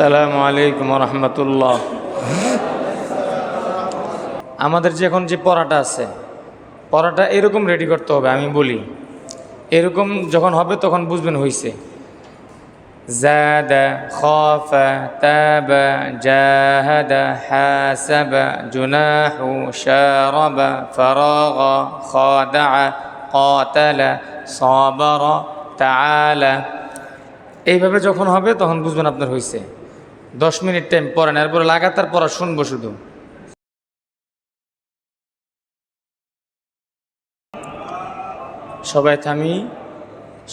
আসসালামু আলাইকুম রহমতুল্লাহ। আমাদের যে এখন যে পড়াটা আছে, পড়াটা এরকম রেডি করতে হবে। আমি বলি এরকম যখন হবে তখন বুঝবেন হইছে। জাদা, খাফা, তাবা, জাহাদা, হাসাবা, জুনাহু, শারাবা, ফারাগা, খাদা, কাতালা, সাবারা, তাআলা। এইভাবে যখন হবে তখন বুঝবেন আপনার হইছে। 10 মিনিট টাইম পড়েন, এরপরে লাগাতার পড়া শুনবো শুধু। সবাই থামি,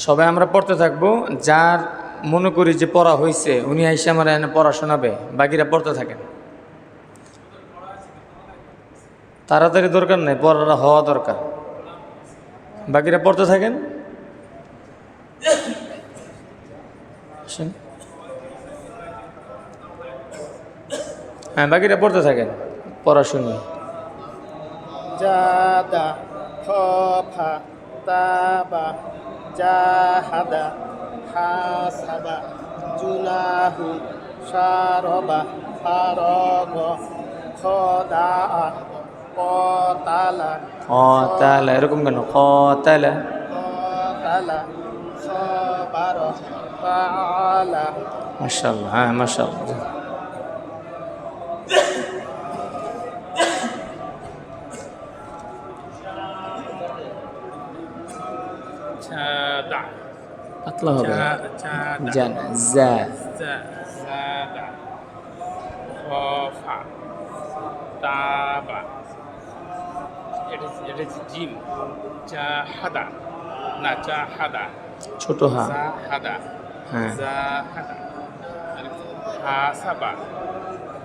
সবাই আমরা পড়তে থাকবো। যার মনে করি যে পড়া হয়েছে উনি আইসা আমার এনে পড়া শোনাবে, বাকিরা পড়তে থাকেন। তাড়াতাড়ি দরকার নেই, পড়াটা হওয়া দরকার। বাকিরা পড়তে থাকেন। হ্যাঁ, বাকিরা পড়তে থাকেন, পড়া শুনি। জাদা, খফা, তাবা, জাহাদা, হাসাবা, জুনাহু, শারবা, ফারগ, খদা, কতালা, কতালা, এরকম কেন? কতালা, কতালা, সবার, ফাআলা। মাশাআল্লাহ। হ্যাঁ, মাশাআল্লাহ। জাদা, পাতলা হবে। জাদা, জান, জা, জাদা, খফা, তাবা, এটা জিম, জাহাদা, না জাহাদা, ছোট হা। জাহাদা, হ্যাঁ, জাহাদা, হাসাবা,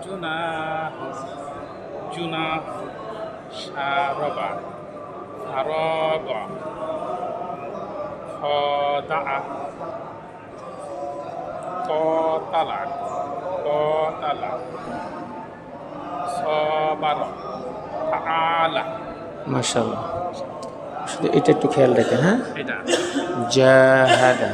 জুনাহু, জুনাহু, শারবা, ফারাগা, খদা, কতালা, কতালা, সবার, তাআলা। মাশাআল্লাহ। শুধু এটা একটু খেয়াল রাখেন। হ্যাঁ, এটা জাহাদা।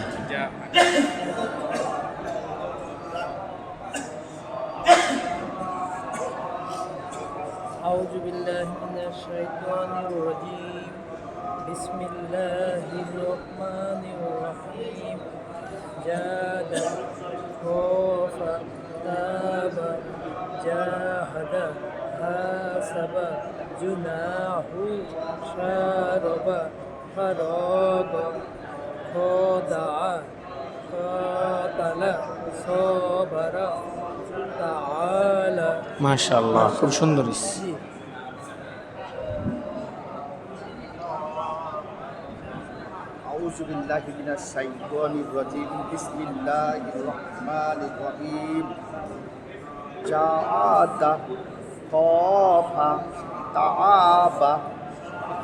أعوذ بالله من الشيطان الرجيم بسم الله الرحمن الرحيم جاد خوف تاب جاهد حاسب جناح شارب فراغ خدع قاتل صبر تعالى। মাশাআল্লাহ, খুব সুন্দর হইছে। أعوذ بالله من الشيطان الرجيم بسم الله الرحمن الرحيم جاء خاف تعاب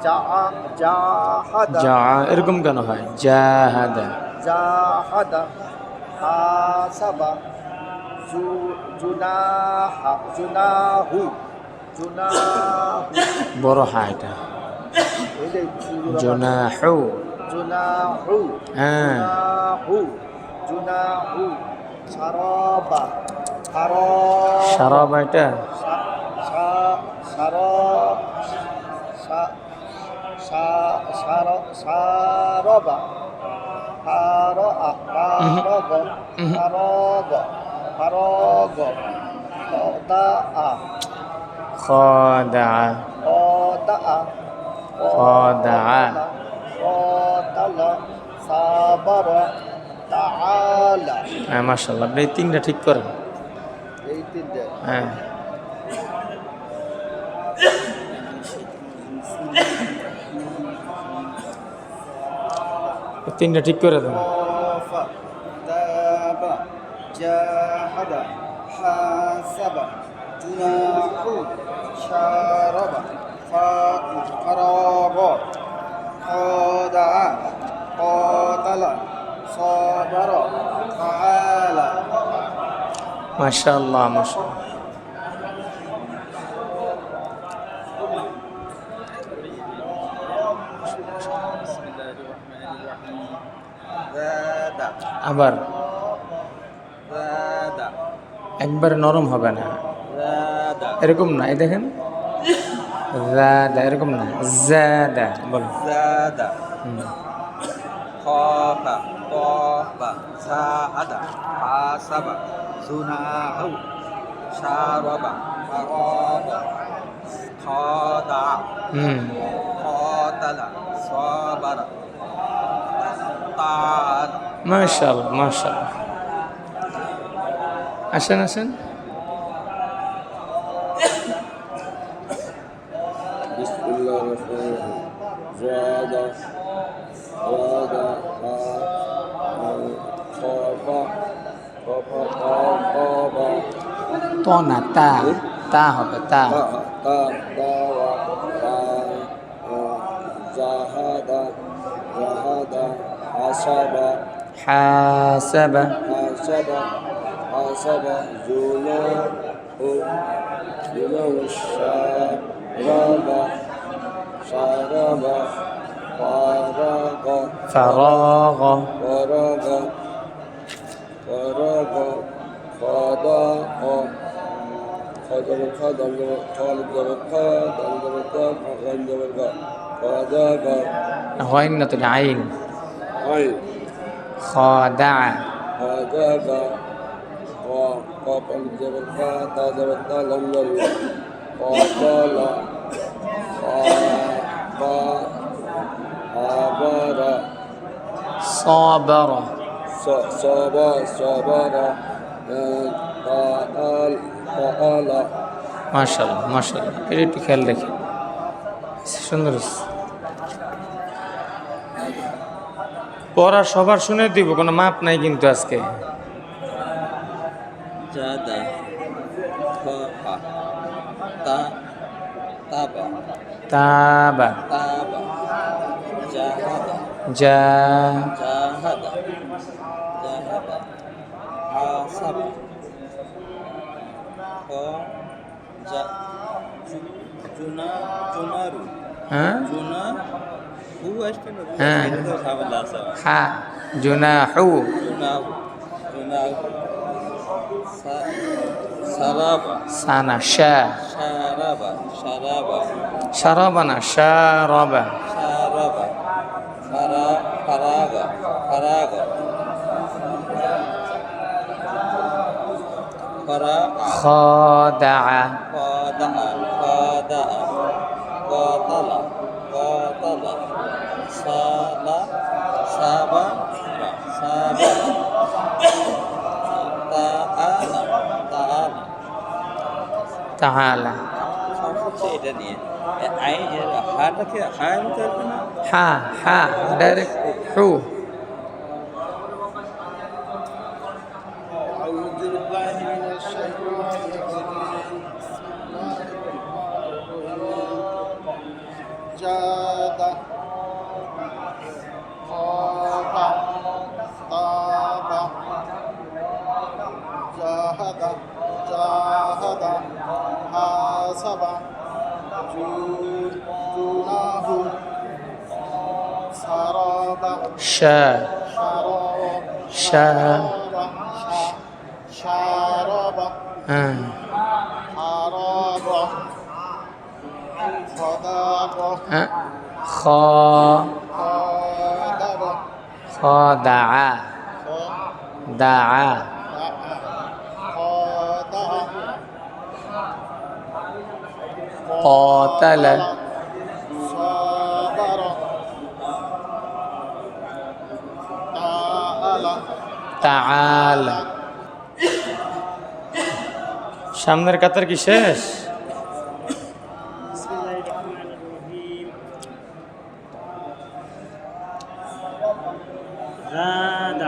جاهد জা, এরকম কেন হয়? জাহাদা, جاهد حاسب جناح বড় হা এটা। জুনাহু, জুনাহু হ্যাঁ, জুনাহু জুনাহু শারাবা শারাবা, এটা শারবা ফারগ খদা, খদা। হ্যাঁ, মাশাআল্লাহ, আপনি এই তিনটা ঠিক করেন। এই তিনটে হ্যাঁ, এই তিনটা ঠিক করে দেন। خاف تاب جاهد حاسب جناح شارب فراغ خدع قاتل صبر تعالى। মাশাআল্লাহ, মাশাআল্লাহ। زاد আবার زاد একবারে নরম হবে না, زاد এরকম না, এই দেখেন জাদা, এরকম না, জাদা বলো। زاد হুম। خاف طاف ساعد حاسب زناه شارب فراب خادع হুম। قاتل صابر طال মাশাআল্লাহ মাশাআল্লাহ। আসেন আসেন। بسم الله الرحمن الرحيم زاد زاد خاف خاف طاب ত না, তা, তা হবে, তা। زاهد زاهد حسب حاسب حسب حسب زناه زناه شرب شرب فرغ فراغ فرغ فرغ خضاق خضر خضر خالد خضر خضاق غين عين عين خادع خضاق قابل جبل خاتا جبل لم يلو قابل عبر صابر صبر صبر قال قال মাশাআল্লাহ মাশাআল্লাহ। এটা একটু খেয়াল রেখে, সুন্দর হয়েছে। পড়া সবার শুনে দিব, কোনো মাপ নাই কিন্তু আজকে। زاد خاف تاب তাবা تاب جاهد জা جاهد جاهد حاسب জুনারু হ্যাঁ জুনা হু আসবে না হ্যাঁ। এটা তো ঝামেলা আছে হা জুনাহু জুনাহু জুনাহু সারাবা সানা শা শারাবা শারাবা শারাবানা শারাবা শারাবা ফারাগা ফারাগা ফারা খাদা قادع قادع قاتل قاتل صال صابا صابا تعالى تعالى তাআলা সমস্যা এটা নিয়ে আইন হাটাকে হায় হতে পারবে না হা হা ডাইরেক্ট হু أعوذ بالله من الشيطان الرجيم بسم الله الرحمن الرحيم جاد خاف طاب جاهد جاهد حاسب جناه سراب শা شراب শা شراب হ্যাঁ حراب خضاب হ্যাঁ খ خادب খাদা দা خادع قاتل صابر تعالى তাআলা। সামনের কাতার কি শেষ? بسم الله الرحمن الرحيم زاد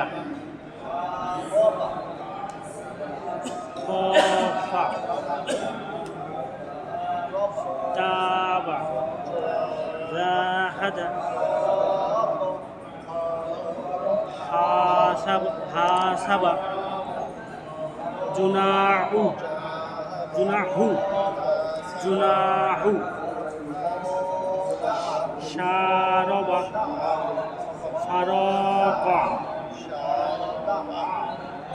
خاف تاب زاهد حاسب جناح شارب فراق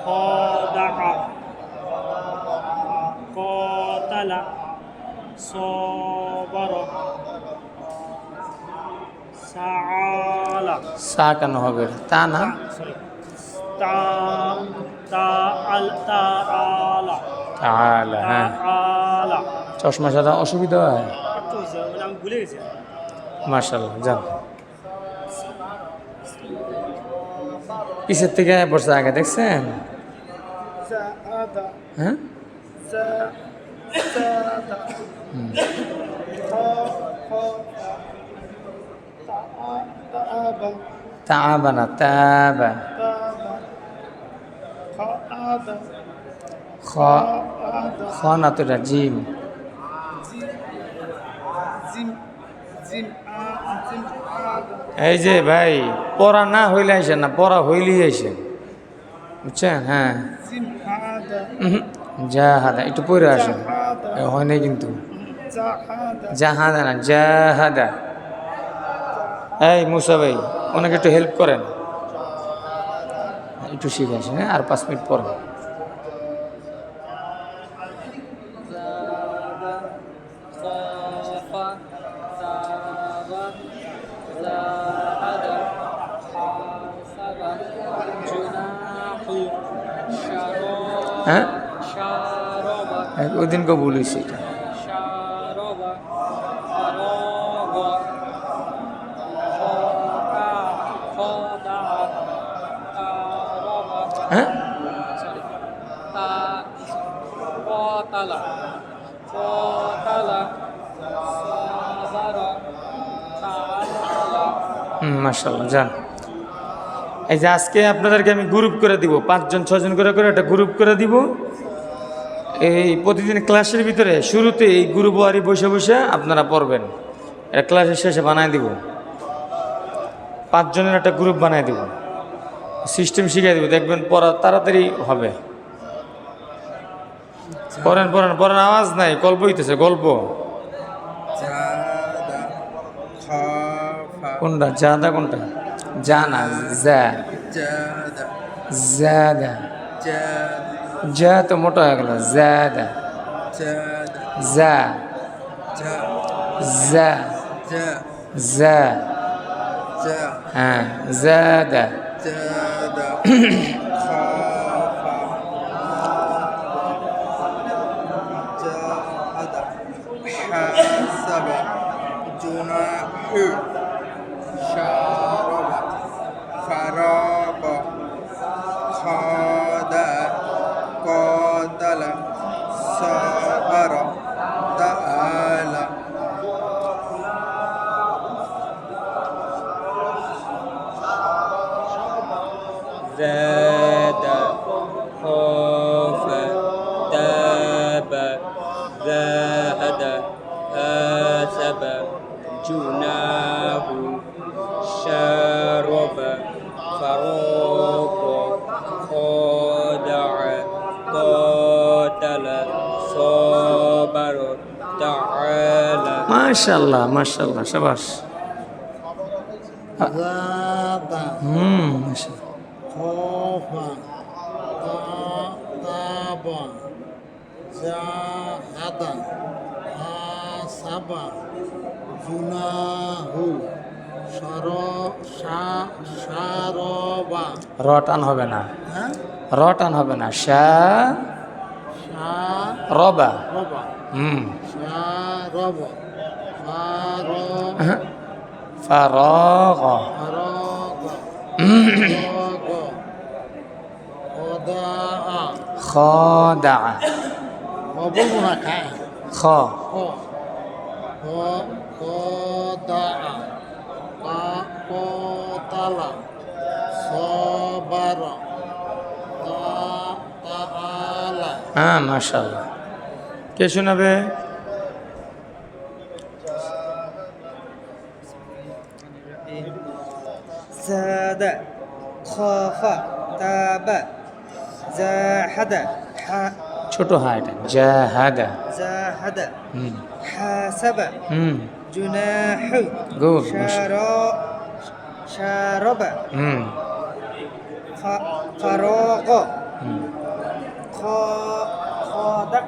خادع تعالى صبر سعالى সা কেন হবে তা না sorry تعالى তাআলা হ্যাঁ تعالى চশমা সাদা অসুবিধা হয় একটু হয়েছে মানে আমি ভুলে গেছি মাশাআল্লাহ যান কিসের থেকে পড়ছে আগে দেখছেন زاد হ্যাঁ زاد তাআবা না তাবা খ খ না তো এটা জিম এই যে ভাই পড়া না হইলে আইসেন না পড়া হইলেই আইসেন বুঝছেন হ্যাঁ জাহাদা একটু পড়ে আসেন হয় নাই কিন্তু জাহাদা না জাহাদা এই মুসা ভাই ওনাকে একটু হেল্প করেন একটু শিখে আসেন হ্যাঁ আর 5 মিনিট পর হ্যাঁ ওই দিনকে বলিস এটা হ্যাঁ মাশাআল্লাহ যান এই যে আজকে আপনাদেরকে আমি গ্রুপ করে দিব 5 জন 6 জন করে একটা গ্রুপ করে দিব এই প্রতিদিন ক্লাসের ভিতরে শুরুতে এই গ্রুপ ওয়ারি বসে বসে আপনারা পড়বেন এটা ক্লাসের শেষে বানায় দিব 5 জনের একটা গ্রুপ বানায় দিব সিস্টেম শিখিয়ে দিব দেখবেন পড়া তাড়াতাড়ি হবে পড়েন পড়েন পড়েন আওয়াজ নাই গল্প হইতেছে গল্প কোনটা জাদা কোনটা জানা জা জাদা জা তো মোটা হয়ে গেল জাদা জা জা জা হ্যাঁ জাদা حاسب جناح شارب فراق خاد قاتل صبر تعالى زاد خاف تاب زاهد حاسب جناه شارب فراق خادع قاتل صبر تعالى মাশাআল্লাহ মাশাআল্লাহ শাবাশ زاد মাশাআল্লাহ خوف تاب زاهد حاسب جناه شارب রটান হবে না হ্যাঁ রটান হবে না শা রবা شارب ফারাগ فراغ خداع খাদা وبلغنا كا খ خداع قاتل صبر تعالى হ্যাঁ মাশাআল্লাহ কে শোনাবে زاد خاف تاب زاهد ছোট হা এটা জাহাদা زاهد হুম حاسب হুম جناح গুড شارب হুম فراق হুম خادع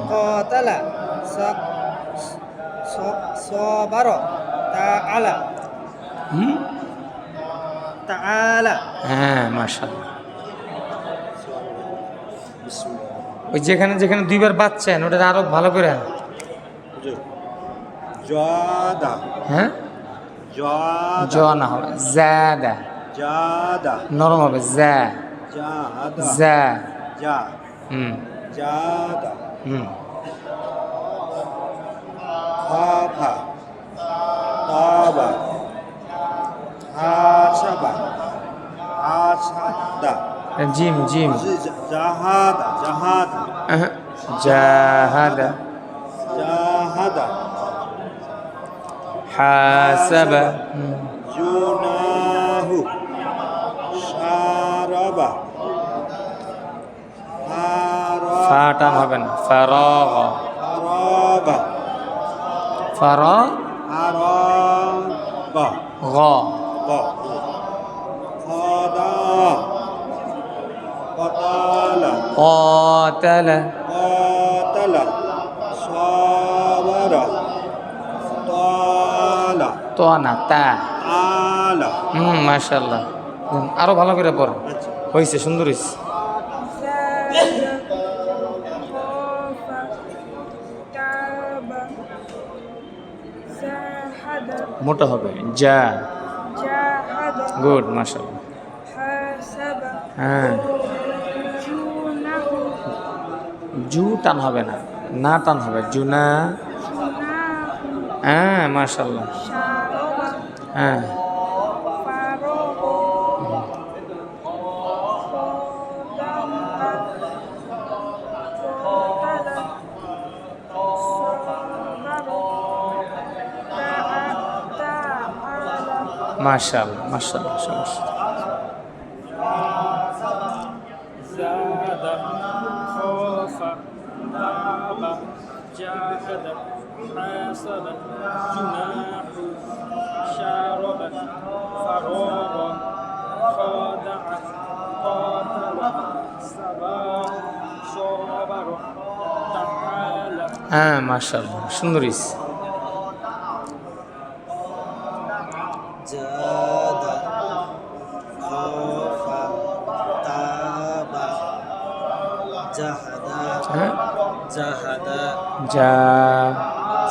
qatala sabara ta'ala ta'ala হ্যাঁ মাশাআল্লাহ। ওই যেখানে যেখানে দুইবার বাচ্চান ওটা আরো ভালো করে। জাদা হ্যাঁ জাদা জ না হবে জাদা, জাদা নরম হবে জা জাদা জা। জা হুম জাদা হুম খাফা তাবা হাসাবা হাসাদা জিম জিম জাহাদা জাহাদা জাহাদা জাহাদা হাসাবা জুনাহু শারাবা ফাটান হবে না ফারাগ আরাবা ফারাগ আরাবা গ খাদা qatala قاتل qatala sabara tala তো না তা। ala মাশাআল্লাহ, আরো ভালো করে পড়। হয়েছে, সুন্দর হয়েছে। মোটা হবে যা। গুড মাশাআল্লাহ। হ্যাঁ জু টান হবে না, না টান হবে জুনা। হ্যাঁ মাশাআল্লাহ। হ্যাঁ মাশাআল্লাহ মাশাআল্লাহ সমস্যা। زاد خوف تاب جاهد حاسب جناح شارب فروض خادع قاتل سبا صبر تعالى। হ্যাঁ মাশাআল্লাহ সুন্দর হয়েছে। জাদা খাফা তাবা জাহাদা হ্যাঁ জাহাদা যা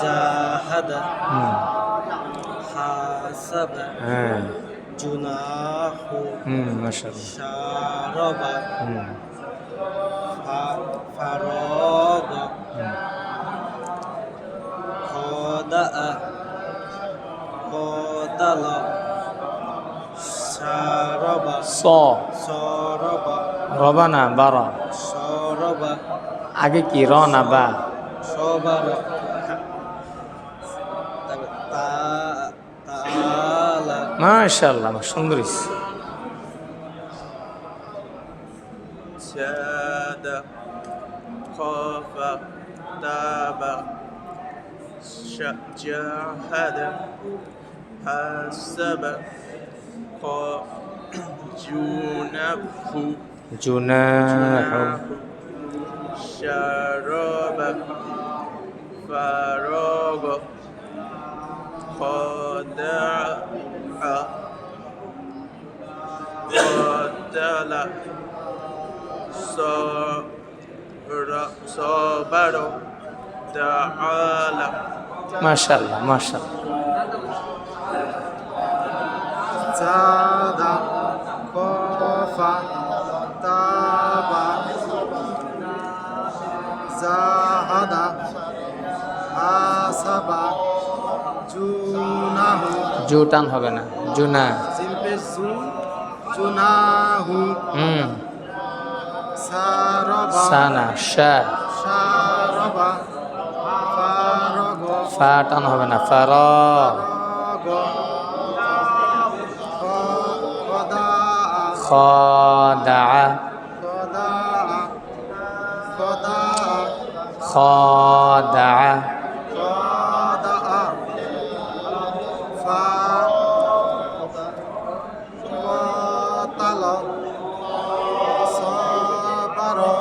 জাহাদা হুম হাসাবা হ্যাঁ জুনাহু মাশাআল্লাহ শারাবা হুম ফারাগ খাদা qatala শারাবা স সরবা রবা না বারা, সরবা আগে কি র না বা। সবার তাআলা মাশাআল্লাহ সুন্দর হয়েছে। زاد خاف تاب جاهد حسب جنبه জুনাহ شرب فراغ خدع قتل صبر تعالى। মাশাআল্লাহ মাশাআল্লাহ। জাদা খাফা তাবা জাহাদা হাসাবা জুনাহু জু টান হবে না জুনা। জিলপেসু জুনাহু সারাবা সানা শা শারাবা ফারাগ ফা টান হবে না ফার খদা খদা খদা খদা খদা ফা qatala sabara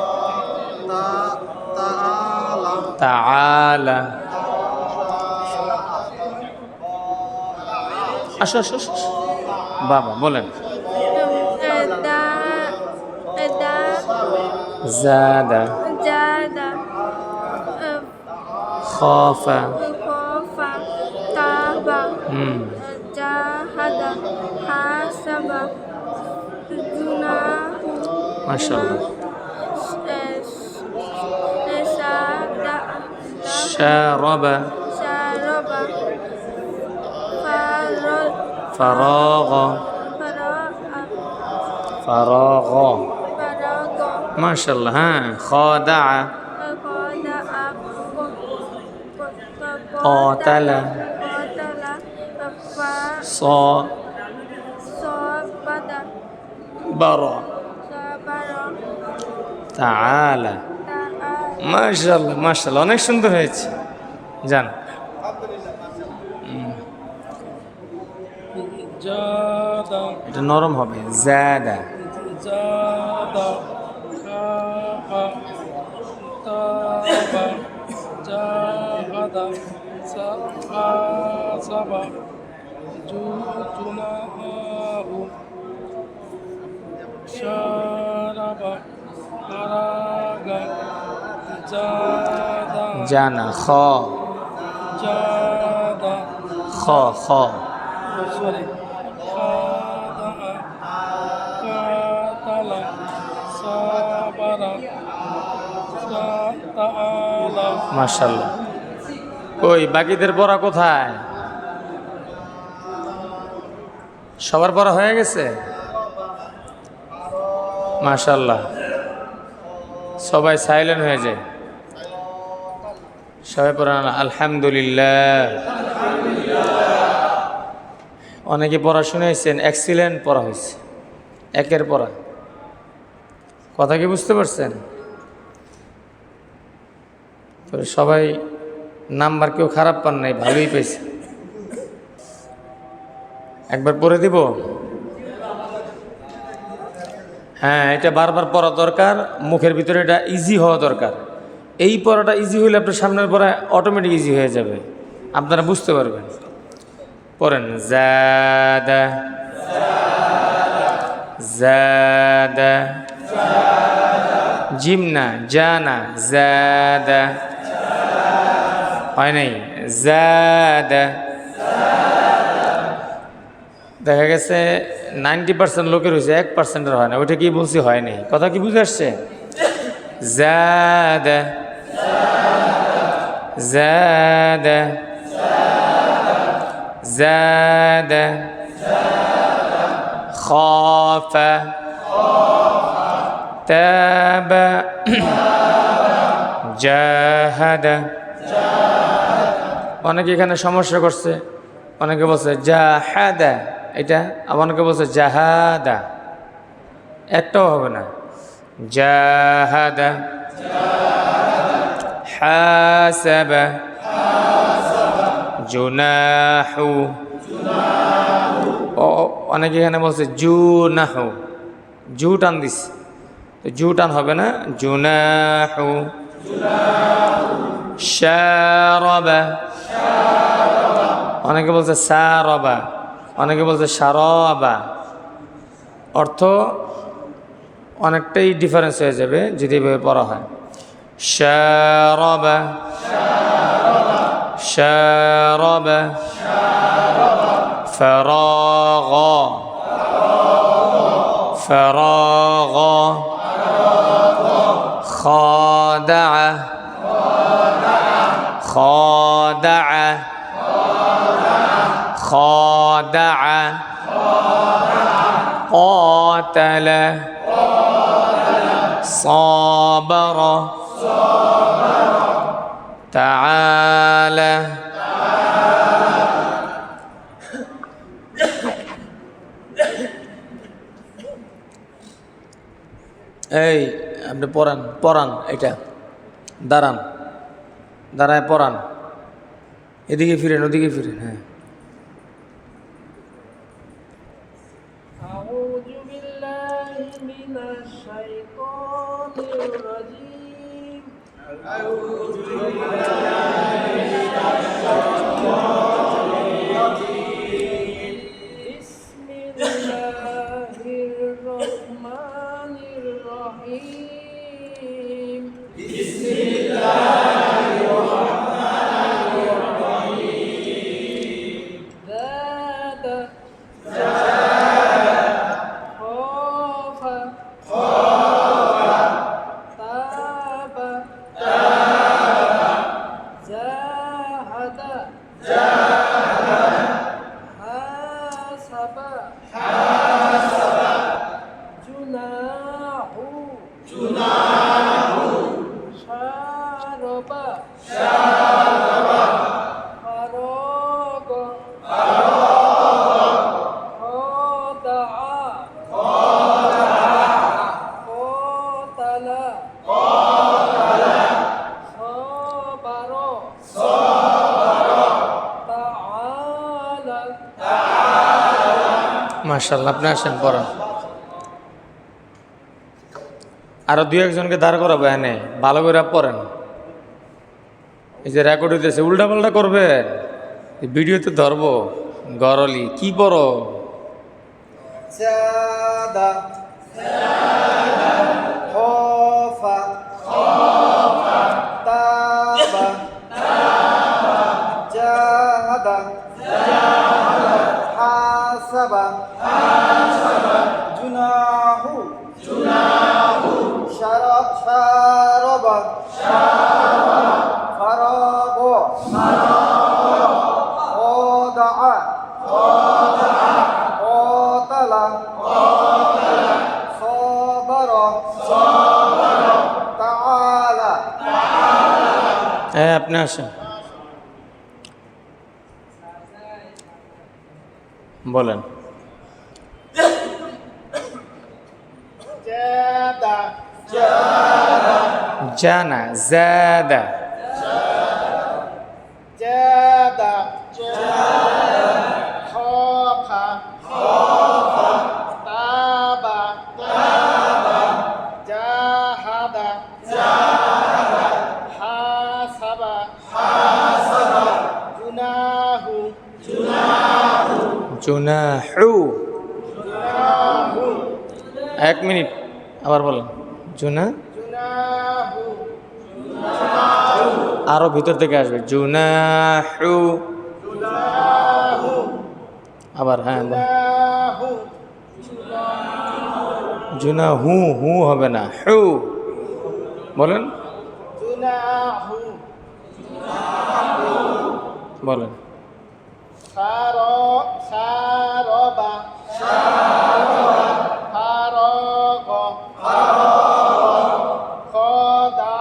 ta'ala তাআলা আসো আসো আসো। বাবা বলেন জাদা জাদা খাফা খফা তাবা জাহাদা হাসাবা জুনাহু মাশাআল্লাহ সাদা শারাবা শারবা ফারাগা ফারাগা মাশাআল্লাহ হ্যাঁ খাদা قاتل صبر تعالى মাশাআল্লাহ মাশাআল্লাহ অনেক সুন্দর হয়েছে জান জাদা এটা নরম হবে জাদা জাদা খাফা তাবা জাহাদা সাবা জুনাহু শারাবা ফারাগা জাদা জানা জাদা খ সরি খাদা কাতালা সাবারা তাআলা মাশাআল্লাহ কই বাকিদের পড়া কোথায় সবার পড়া হয়ে গেছে মাশাআল্লাহ সবাই সাইলেন্ট হয়ে যায় সবাই পড়ান আলহামদুলিল্লাহ অনেকে পড়া শুনেছেন এক্সিলেন্ট পড়া হয়েছে একের পড়া কথা কি বুঝতে পারছেন তো সবাই নাম্বার কেউ খারাপ পান নাই ভালোই পেয়েছে একবার পড়ে দিব হ্যাঁ এটা বারবার পড়া দরকার মুখের ভিতরে এটা ইজি হওয়া দরকার এই পড়াটা ইজি হলে আপনার সামনের পড়া অটোমেটিক ইজি হয়ে যাবে আপনারা বুঝতে পারবেন পড়েন জাদা জাদা জিমনা জানা জাদা হয় নাই জাদা দেখা গেছে 90% লোকের হয়েছে 1%-এর হয় না ওইটা কি বলছি হয় নাই কথা কি বুঝে আসছে জাদা জাদা জাদা খাফা তাবা জাহাদা অনেকে এখানে সমস্যা করছে অনেকে বলছে জাহাদা এটা আবার অনেকে বলছে জাহাদা একটাও হবে না জাহাদা হাসাবা জুনাহু অনেকে এখানে বলছে জুনাহু জু টান দিস তো জু টান হবে না জুনাহু শারাবা অনেকে বলছে সারাবা অনেকে বলছে সারাবা অর্থ অনেকটাই ডিফারেন্স হয়ে যাবে যদি এভাবে পড়া হয় শারাবা শারাবা ফারাগা ফারাগা খাদাআ খাদাআ খাদাআ قاتل صابر تعالى এই আপনি পড়ান পড়ান এটা দাঁড়ান দাঁড়ায় পড়ান এদিকে ফিরেন ওদিকে ফিরেন হ্যাঁ أعوذ بالله من الشيطان الرجيم মাশাআল্লাহ, আপনি আসেন পড়ান। আরো দুই একজনকে দাঁড় করাবো এনে, ভালো করে পড়েন। এই যে রেকর্ড হইতেছে, উল্টা পাল্টা করবেন, ভিডিওতে ধরবো। গরলি কি পড়ো? জাদা খফা তাবা জাহাদা হাসাবা জুনাহু শারবা ফারাব ওদাআ قاتل صبر تعالى হ্যাঁ, আপনি আসেন, বলেন। جاد জানা জাদা جاد خاف تاب جاهد حاسب جناه জুনাহু। 1 মিনিট, আবার বলেন। জুনা, جناه আরো ভিতর থেকে আসবে। জুনাহু, আবার হ্যাঁ বল। জুনাহু, হু হবে না, হু বলেন, جناه বলেন। شارب فرغ خضع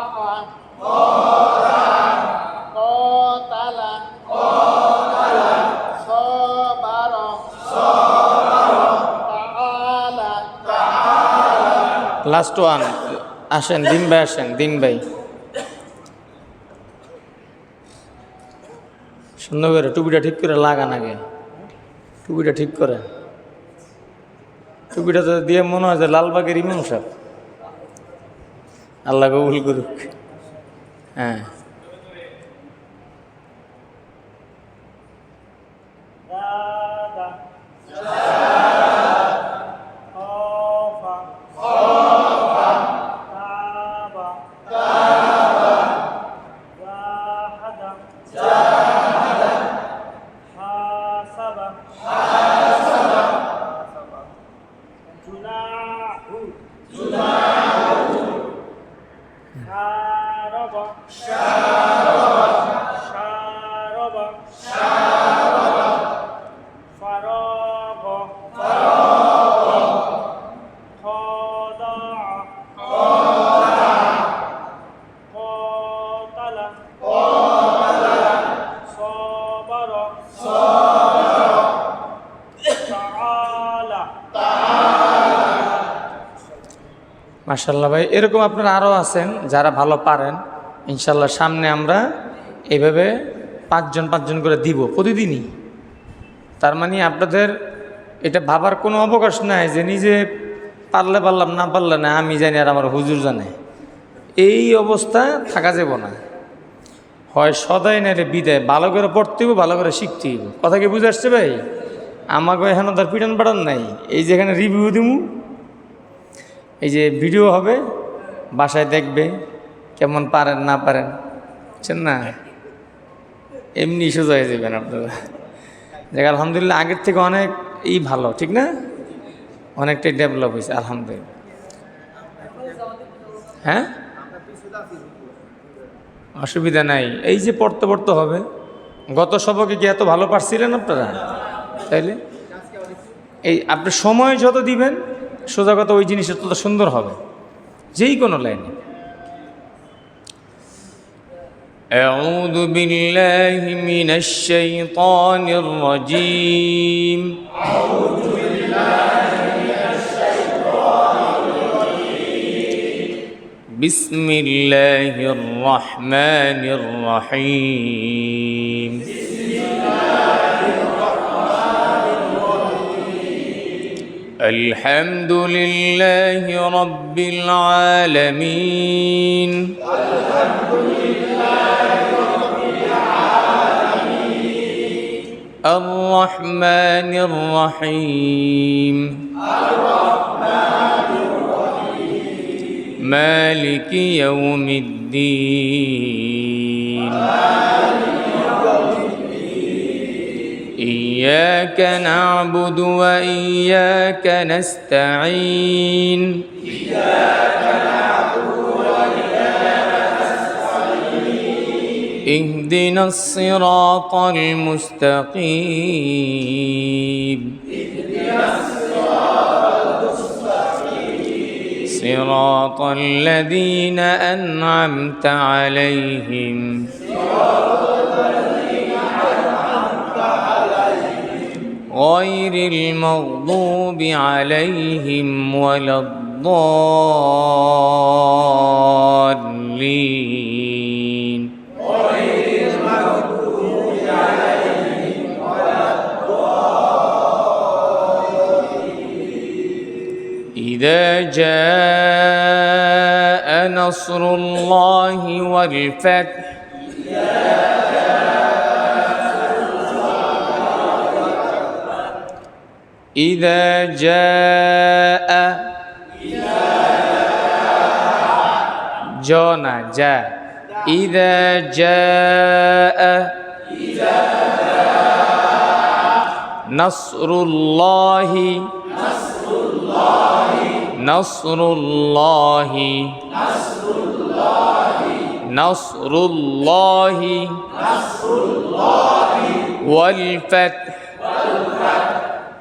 قاتل صبر تعالى লাস্ট ওয়ান, আসেন দিন ভাই, আসেন দিন ভাই। সুন্দর করে টুপিটা ঠিক করে লাগান আগে, টুপিটা ঠিক করে। টুপিটা তো দিয়ে মনে হয় যে লালবাগের ইমাম সাহেব। আল্লাহ কবুল করুক। হ্যাঁ, মাশাআল্লাহ ভাই, এরকম আপনারা আরও আছেন যারা ভালো পারেন। ইনশাল্লাহ সামনে আমরা এইভাবে 5 জন করে দিব প্রতিদিনই। তার মানে আপনাদের এটা ভাবার কোনো অবকাশ নাই যে নিজে পারলে পারলাম, না পারলে না, আমি জানি আর আমার হুজুর জানে। এই অবস্থা থাকা যাব না। হয় সদাই না রে বিদায়, ভালো করে পড়তে হইব, ভালো করে শিখতে হইব। কথা কি বুঝে আসছে ভাই? আমাকে এখানে তার পিটান পাটান নাই। এই যেখানে রিভিউ দিব, এই যে ভিডিও হবে, বাসায় দেখবে কেমন পারেন না পারেন, বুঝছেন না? এমনি সোজা হয়ে যাবেন আপনারা। দেখ আলহামদুলিল্লাহ আগের থেকে অনেক ভালো, ঠিক না? অনেকটাই ডেভেলপ হয়েছে আলহামদুলিল্লাহ। হ্যাঁ, অসুবিধা নাই। এই যে পড়তে পড়তে হবে। গত সবকে কি এত ভালো পারছিলেন আপনারা? তাইলে এই আপনি সময় যত দিবেন, সোজা কথা ওই জিনিসটা তত সুন্দর হবে, যেই কোনো লাইনে। أعوذ بالله من الشيطان الرجيم أعوذ بالله من الشيطان الرجيم بسم الله الرحمن الرحيم بسم الله الرحمن الرحيم الحمد لله رب العالمين الرحمن الرحيم مالك يوم الدين إياك نعبد وإياك نستعين اهدنا الصراط المستقيم صراط الذين أنعمت عليهم غير المغضوب عليهم ولا الضالين إذا جاء نصر الله والفتح إذا جاء جانا جاء إذا جاء نصر الله نصر الله نصر الله والفتح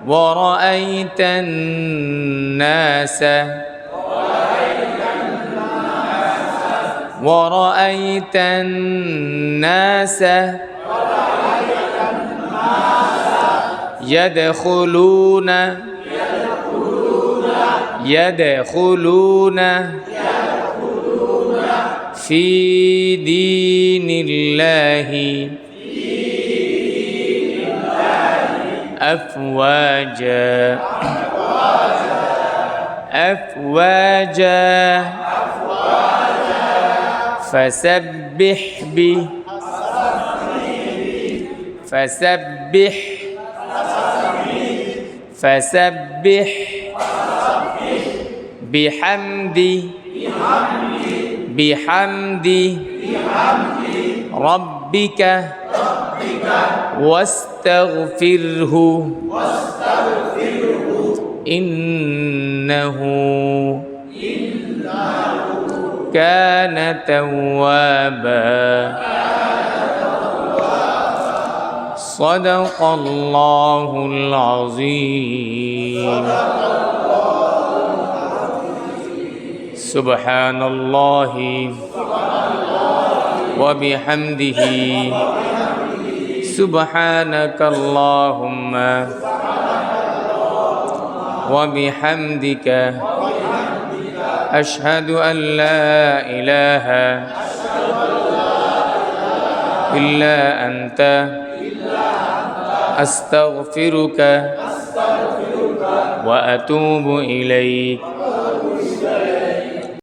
ورأيت الناس ورأيت الناس يدخلون في دين الله أفواجا فسبح بحمد ربك واستغفره إنه كان توابا صدق الله العظيم سبحان الله وبحمده سبحانك اللهم وبحمدك أشهد أن لا إله إلا أنت أستغفرك وأتوب إليك